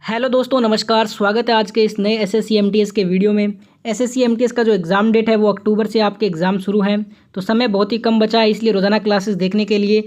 Hello दोस्तों, नमस्कार। स्वागत है आज के इस नए एसएससी एमटीएस के वीडियो में। एसएससी एमटीएस का जो एग्ज़ाम डेट है वो अक्टूबर से आपके एग्ज़ाम शुरू हैं, तो समय बहुत ही कम बचा है। इसलिए रोज़ाना क्लासेस देखने के लिए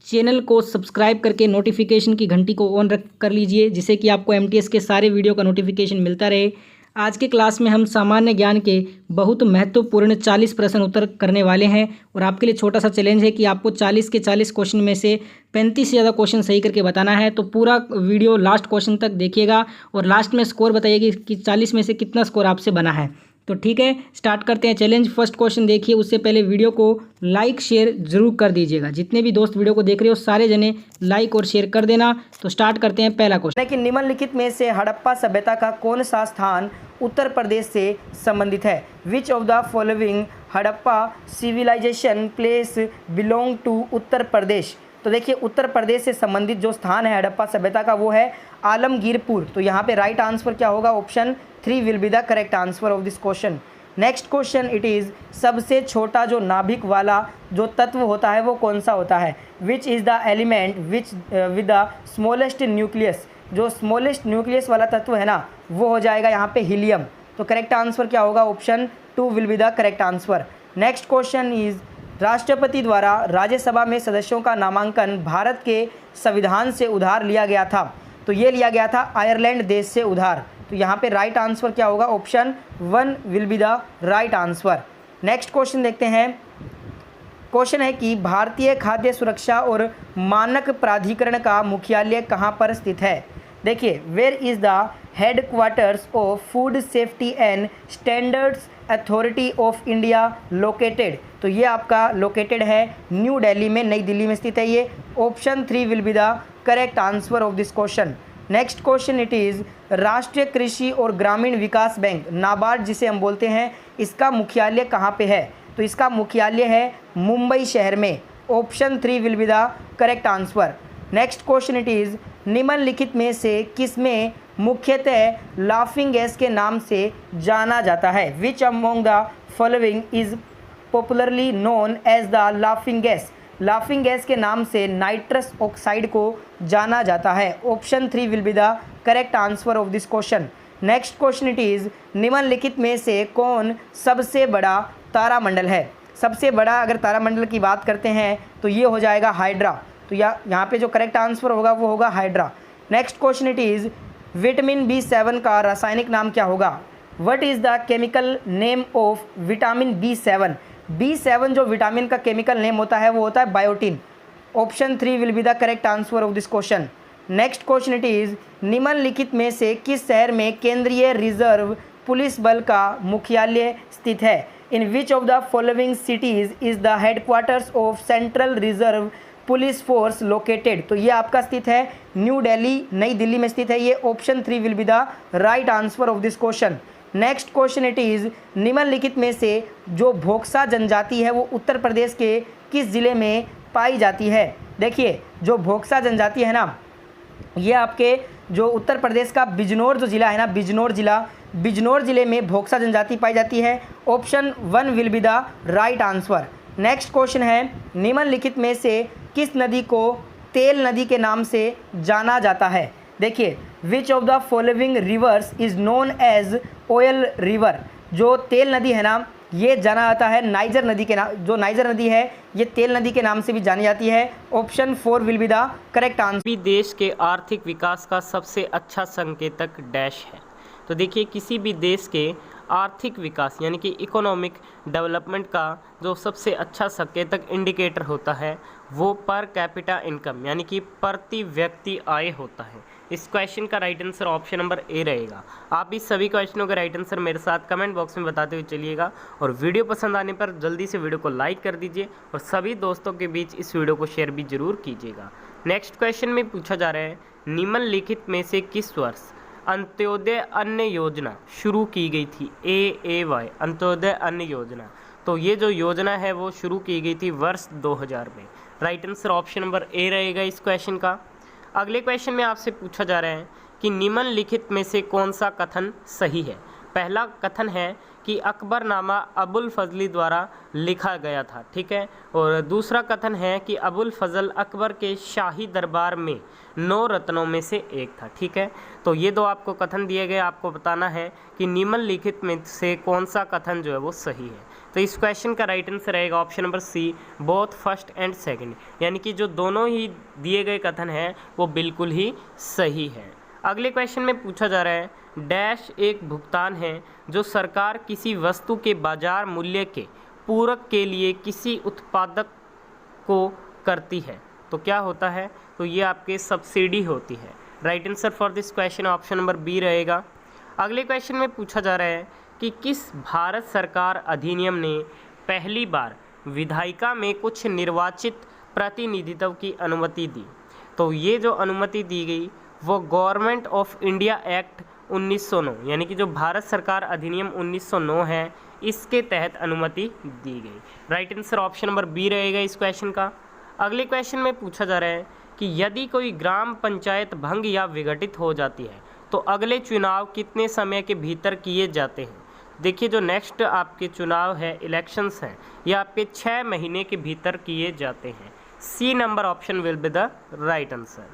चैनल को सब्सक्राइब करके नोटिफिकेशन की घंटी को ऑन रख कर लीजिए, जिससे कि आपको एमटीएस के सारे वीडियो का नोटिफिकेशन मिलता रहे। आज के क्लास में हम सामान्य ज्ञान के बहुत महत्वपूर्ण 40 प्रश्न उत्तर करने वाले हैं, और आपके लिए छोटा सा चैलेंज है कि आपको 40 के 40 क्वेश्चन में से 35 से ज़्यादा क्वेश्चन सही करके बताना है। तो पूरा वीडियो लास्ट क्वेश्चन तक देखिएगा और लास्ट में स्कोर बताइएगा कि 40 में से कितना स्कोर आपसे बना है। तो ठीक है, स्टार्ट करते हैं चैलेंज। फर्स्ट क्वेश्चन देखिए, उससे पहले वीडियो को लाइक शेयर जरूर कर दीजिएगा। जितने भी दोस्त वीडियो को देख रहे हो सारे जने लाइक और शेयर कर देना। तो स्टार्ट करते हैं पहला क्वेश्चन। लेकिन निम्नलिखित में से हड़प्पा सभ्यता का कौन सा स्थान उत्तर प्रदेश से संबंधित है? Which of the following Harappa civilisation place belong to Uttar Pradesh? तो देखिए, उत्तर प्रदेश से संबंधित जो स्थान है हड़प्पा सभ्यता का वो है आलमगीरपुर। तो यहाँ पे राइट आंसर क्या होगा? Option 3 will be the correct answer of this question. Next question it is, सबसे छोटा जो नाभिक वाला जो तत्व होता है वो कौन सा होता है? Which is the element which with the smallest nucleus? जो स्मॉलेस्ट न्यूक्लियस वाला तत्व है ना, वो हो जाएगा यहाँ पे हीलियम। तो करेक्ट आंसर क्या होगा? Option 2 will be the correct answer. Next question is, राष्ट्रपति द्वारा राज्यसभा में सदस्यों का नामांकन भारत के संविधान से उधार लिया गया था। तो ये लिया गया था आयरलैंड देश से उधार। तो यहाँ पे राइट आंसर क्या होगा? Option 1 will be the right answer. Next question देखते हैं। क्वेश्चन है कि भारतीय खाद्य सुरक्षा और मानक प्राधिकरण का मुख्यालय कहाँ पर स्थित है? देखिए, where is the headquarters of food safety and standards authority of India located? तो ये आपका लोकेटेड है न्यू दिल्ली में, नई दिल्ली में स्थित है ये। Option 3 will be the correct answer of this question. Next question it is, राष्ट्रीय कृषि और ग्रामीण विकास बैंक नाबार्ड जिसे हम बोलते हैं, इसका मुख्यालय कहाँ पे है? तो इसका मुख्यालय है मुंबई शहर में। Option 3 will be the correct answer. Next question it is, निम्नलिखित में से किसमें मुख्यतः लाफिंग गैस के नाम से जाना जाता है? Which among the following is popularly known as the laughing gas? Laughing gas के नाम से नाइट्रस ऑक्साइड को जाना जाता है। Option 3 will be the correct answer of this question. Next question it is, निम्नलिखित में से कौन सबसे बड़ा तारामंडल है? सबसे बड़ा अगर तारामंडल की बात करते हैं तो ये हो जाएगा हाइड्रा। तो यहाँ पे जो करेक्ट आंसर होगा वो होगा hydra. Next question it is, vitamin B7 का रासायनिक नाम क्या होगा? What is the chemical name of vitamin B7? B7 जो विटामिन का केमिकल नेम होता है वो होता है biotin. Option 3 will be the correct answer of this question. Next question it is, निम्नलिखित में से किस शहर में केंद्रीय रिजर्व पुलिस बल का मुख्यालय स्थित है? In which of the following cities is the headquarters of central reserve police force located? तो ये आपका स्थित है न्यू दिल्ली, नई दिल्ली में स्थित है ये। Option 3 will be the right answer of this question. Next question it is, निम्नलिखित में से जो भोक्सा जनजाति है वो उत्तर प्रदेश के किस ज़िले में पाई जाती है? देखिए, जो भोक्सा जनजाति है ना, ये आपके जो उत्तर प्रदेश का बिजनौर जो ज़िला है ना, बिजनौर ज़िले में भोक्सा जनजाति पाई जाती है। Option 1 will be the right answer. Next question है, निम्नलिखित में से किस नदी को तेल नदी के नाम से जाना जाता है? देखिए, which of the following rivers is known as oil river? जो तेल नदी है ना, ये जाना जाता है नाइजर नदी के नाम। जो नाइजर नदी है ये तेल नदी के नाम से भी जानी जाती है। Option 4 will be the correct answer. भी देश के आर्थिक विकास का सबसे अच्छा संकेतक डैश है? तो देखिए, किसी भी देश के आर्थिक विकास यानी कि इकोनॉमिक डेवलपमेंट का जो सबसे अच्छा संकेतक इंडिकेटर होता है वो पर कैपिटा इनकम यानी कि प्रति व्यक्ति आय होता है। इस क्वेश्चन का right answer option number A रहेगा। आप इस सभी क्वेश्चनों का राइट आंसर मेरे साथ कमेंट बॉक्स में बताते हुए चलिएगा, और वीडियो पसंद आने पर जल्दी से वीडियो को लाइक कर दीजिए और सभी दोस्तों के बीच इस वीडियो को शेयर भी जरूर कीजिएगा। नेक्स्ट क्वेश्चन में पूछा जा रहा है, निम्नलिखित में से किस वर्ष अंत्योदय अन्न योजना शुरू की गई थी? AAY अंत्योदय अन्न योजना। तो ये जो योजना है वो शुरू की गई थी वर्ष 2000 में। Right answer option number A रहेगा इस क्वेश्चन का। अगले क्वेश्चन में आपसे पूछा जा रहा है कि निम्नलिखित में से कौन सा कथन सही है? पहला कथन है कि अकबरनामा अबुल फजली द्वारा लिखा गया था, ठीक है। और दूसरा कथन है कि अबुल फजल अकबर के शाही दरबार में 9 रत्नों में से एक था, ठीक है। तो ये दो आपको कथन दिए गए, आपको बताना है कि निम्नलिखित में से कौन सा कथन जो है वो सही है। तो इस क्वेश्चन का राइट आंसर रहेगा option number C, both first and second, यानी कि जो दोनों ही दिए गए कथन हैं वो बिल्कुल ही सही है। अगले क्वेश्चन में पूछा जा रहा है डैश एक भुगतान है जो सरकार किसी वस्तु के बाजार मूल्य के पूरक के लिए किसी उत्पादक को करती है, तो क्या होता है? तो ये आपके सब्सिडी होती है। Right answer for this question option number B रहेगा। अगले क्वेश्चन में पूछा जा रहा है कि किस भारत सरकार अधिनियम ने पहली बार विधायिका में कुछ निर्वाचित प्रतिनिधित्व की अनुमति दी? तो ये जो अनुमति दी गई वो गवर्नमेंट ऑफ इंडिया एक्ट 1909 यानी कि जो भारत सरकार अधिनियम 1909 है इसके तहत अनुमति दी गई। Right answer option number B रहेगा इस क्वेश्चन का। अगले क्वेश्चन में पूछा जा रहा है कि यदि कोई ग्राम पंचायत भंग या विघटित हो जाती है तो अगले चुनाव कितने समय के भीतर किए जाते हैं? देखिए जो नेक्स्ट आपके चुनाव है, इलेक्शंस हैं, ये आपके 6 महीने के भीतर किए जाते हैं। C number option will be the right answer.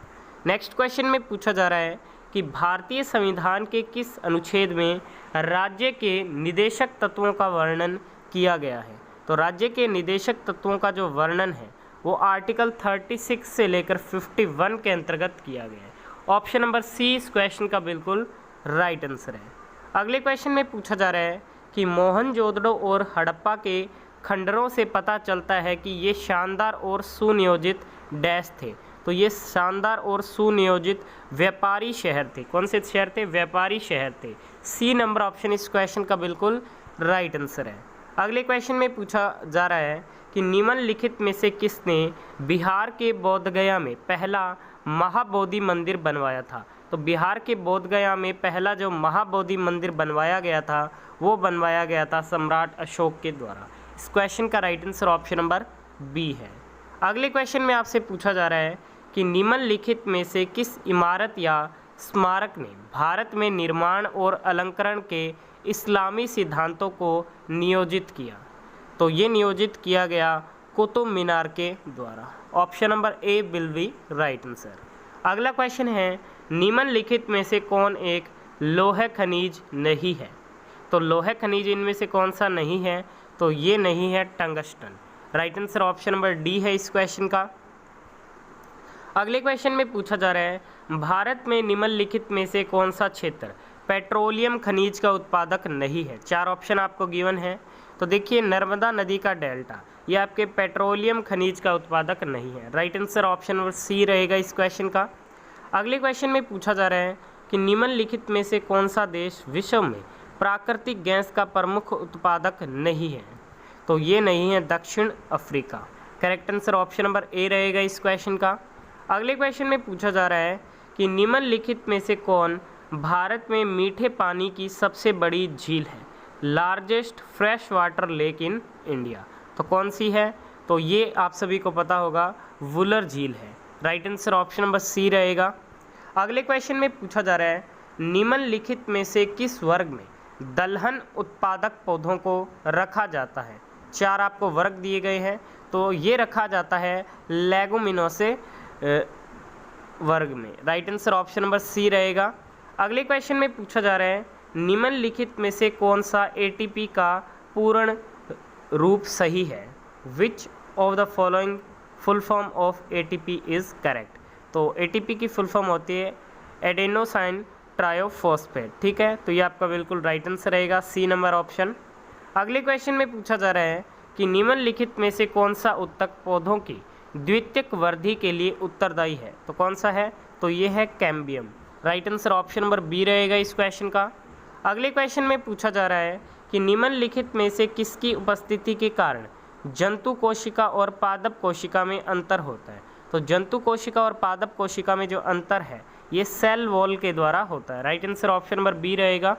Next question में पूछा जा रहा है कि भारतीय संविधान के किस अनुच्छेद में राज्य के निदेशक तत्वों का वर्णन किया गया है? तो राज्य के निदेशक तत्वों का जो वर्णन है वो आर्टिकल 36 से लेकर 51 के अंतर्गत किया गया है। ऑप्शन नंबर सी इस क्वेश्चन का बिल्कुल राइट आंसर है। अगले क्वेश्चन में पूछा जा रहा है कि मोहनजोदड़ो और हड़प्पा के खंडरों से पता चलता है कि ये शानदार और सुनियोजित डैश थे। तो ये शानदार और सुनियोजित व्यापारी शहर थे। कौन से शहर थे? व्यापारी शहर थे। सी नंबर ऑप्शन इस क्वेश्चन का बिल्कुल राइट आंसर है। अगले क्वेश्चन में पूछा जा रहा है कि निम्नलिखित में से किसने बिहार के बोधगया में पहला महाबोधि मंदिर बनवाया था? तो बिहार के बोधगया में पहला जो महाबोधि मंदिर बनवाया गया था वो बनवाया गया था सम्राट अशोक के द्वारा। इस क्वेश्चन का right answer option number B है। अगले क्वेश्चन में आपसे पूछा जा रहा है कि निम्नलिखित में से किस इमारत या स्मारक ने भारत में निर्माण और अलंकरण के इस्लामी सिद्धांतों को नियोजित किया? तो ये नियोजित किया गया कुतुब मीनार के द्वारा। Option number A will be right answer. अगला क्वेश्चन है निम्नलिखित में से कौन एक लोह खनिज नहीं है? तो लोह खनिज इनमें से कौन सा नहीं है? तो ये नहीं है tungsten. Right answer option number D है इस क्वेश्चन का। अगले क्वेश्चन में पूछा जा रहा है भारत में निम्नलिखित में से कौन सा क्षेत्र पेट्रोलियम खनिज का उत्पादक नहीं है? 4 ऑप्शन आपको गिवन है। तो देखिए नर्मदा नदी का डेल्टा ये आपके पेट्रोलियम खनिज का उत्पादक नहीं है। Right answer option number C रहेगा इस क्वेश्चन का। अगले क्वेश्चन में पूछा जा रहा है कि निम्नलिखित में से कौन सा देश विश्व में प्राकृतिक गैस का प्रमुख उत्पादक नहीं है? तो ये नहीं है दक्षिण Africa. Correct answer option number A रहेगा इस क्वेश्चन का। अगले क्वेश्चन में पूछा जा रहा है कि निम्नलिखित में से कौन भारत में मीठे पानी की सबसे बड़ी झील है? Largest fresh water lake in India. तो कौन सी है? तो ये आप सभी को पता होगा वुलर झील है। Right answer option number C रहेगा। अगले क्वेश्चन में पूछा जा रहा है निम्नलिखित में से किस वर्ग में दलहन उत्पादक पौधों को रखा जाता है? 4 आपको वर्ग दिए गए हैं। तो ये रखा जाता है लेगुमिनोसे वर्ग में। Right answer option number C रहेगा। अगले क्वेश्चन में पूछा जा रहा है निम्नलिखित में से कौन सा एटीपी का पूर्ण रूप सही है? Which of the following full form of ATP is correct? तो एटीपी की फुल फॉर्म होती है एडेनोसाइन ट्रायोफॉस्फेट, ठीक है। तो ये आपका बिल्कुल राइट आंसर रहेगा सी नंबर ऑप्शन। अगले क्वेश्चन में पूछा जा रहा है कि निम्नलिखित में से कौन सा उत्तक पौधों की द्वितीयक वृद्धि के लिए उत्तरदायी है? तो कौन सा है? तो ये है cambium. Right answer option number B रहेगा इस क्वेश्चन का। अगले क्वेश्चन में पूछा जा रहा है कि निम्नलिखित में से किसकी उपस्थिति के कारण जंतु कोशिका और पादप कोशिका में अंतर होता है? तो जंतु कोशिका और पादप कोशिका में जो अंतर है ये सेल वॉल के द्वारा होता है। Right answer option number B रहेगा।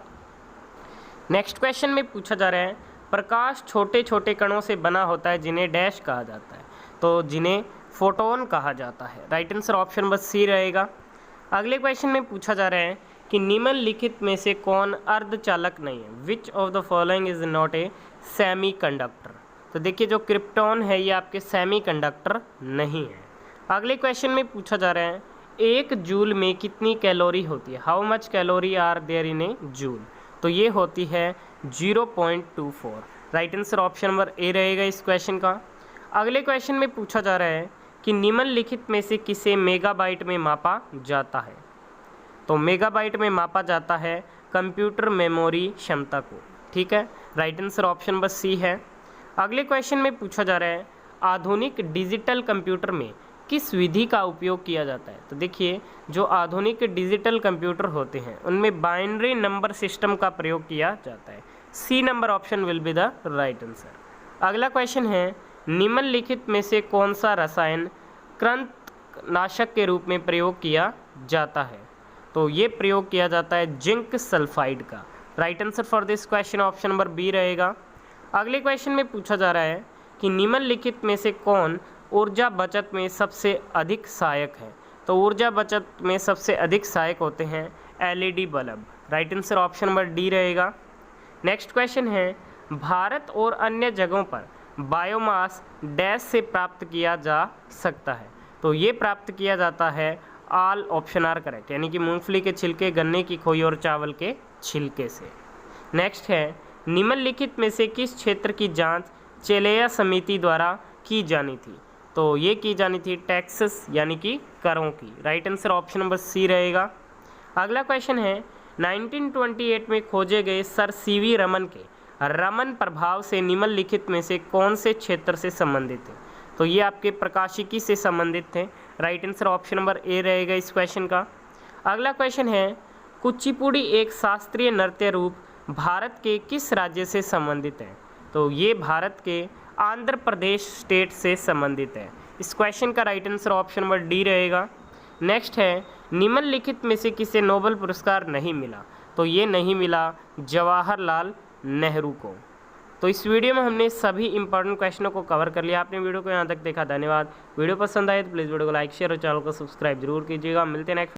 नेक्स्ट क्वेश्चन में पूछा जा रहा है प्रकाश छोटे छोटे कणों से बना होता है जिन्हें डैश कहा जाता है? तो जिन्हें फोटोन कहा जाता है। Right answer option number C रहेगा। अगले क्वेश्चन में पूछा जा रहा है कि निम्नलिखित में से कौन अर्धचालक नहीं है। Which of the following is not a semi conductor. तो देखिए जो क्रिप्टॉन है ये आपके सेमी कंडक्टर नहीं है। अगले क्वेश्चन में पूछा जा रहा है 1 जूल में कितनी कैलोरी होती है। How much calorie are there in a joule. तो ये होती है 0.24। Right answer option number A रहेगा इस क्वेश्चन का। अगले क्वेश्चन में पूछा जा रहा है कि निम्नलिखित में से किसे मेगाबाइट में मापा जाता है। तो मेगाबाइट में मापा जाता है कंप्यूटर मेमोरी क्षमता को। ठीक है, right answer option number C है। अगले क्वेश्चन में पूछा जा रहा है आधुनिक डिजिटल कंप्यूटर में किस विधि का उपयोग किया जाता है। तो देखिए जो आधुनिक डिजिटल कंप्यूटर होते हैं उनमें बाइनरी नंबर सिस्टम का प्रयोग किया जाता है। C number option will be the right answer. अगला क्वेश्चन है निम्नलिखित में से कौन सा रसायन कृंतकनाशक के रूप में प्रयोग किया जाता है। तो ये प्रयोग किया जाता है जिंक सल्फाइड का। Right answer for this question option number B रहेगा। अगले क्वेश्चन में पूछा जा रहा है कि निम्नलिखित में से कौन ऊर्जा बचत में सबसे अधिक सहायक है। तो ऊर्जा बचत में सबसे अधिक सहायक होते हैं LED bulb. Right answer option number D रहेगा। नेक्स्ट क्वेश्चन है भारत और अन्य जगहों पर बायोमास डैश से प्राप्त किया जा सकता है। तो ये प्राप्त किया जाता है ऑल ऑप्शन आर करेक्ट, यानी कि मूंगफली के छिलके, गन्ने की खोई और चावल के छिलके से। नेक्स्ट है निम्नलिखित में से किस क्षेत्र की जांच चेलेया समिति द्वारा की जानी थी। तो ये की जानी थी टैक्सेस यानी कि करों की। Right answer option number C रहेगा। अगला क्वेश्चन है 1928 में खोजे गए सर सीवी रमन के रमन प्रभाव से निम्नलिखित में से कौन से क्षेत्र से संबंधित है। तो ये आपके प्रकाशिकी से संबंधित थे। Right answer option number A रहेगा इस क्वेश्चन का। अगला क्वेश्चन है कुचिपुड़ी एक शास्त्रीय नृत्य रूप भारत के किस राज्य से संबंधित है। तो ये भारत के आंध्र प्रदेश स्टेट से संबंधित है। इस क्वेश्चन का right answer option number D रहेगा। नेक्स्ट है निम्नलिखित में से किसे नोबेल पुरस्कार नहीं मिला। तो ये नहीं मिला जवाहरलाल नेहरू को। तो इस वीडियो में हमने सभी इंपॉर्टेंट क्वेश्चनों को कवर कर लिया। आपने वीडियो को यहाँ तक देखा, धन्यवाद। वीडियो पसंद आए तो प्लीज़ वीडियो को लाइक शेयर और चैनल को सब्सक्राइब जरूर कीजिएगा। मिलते हैं नेक्स्ट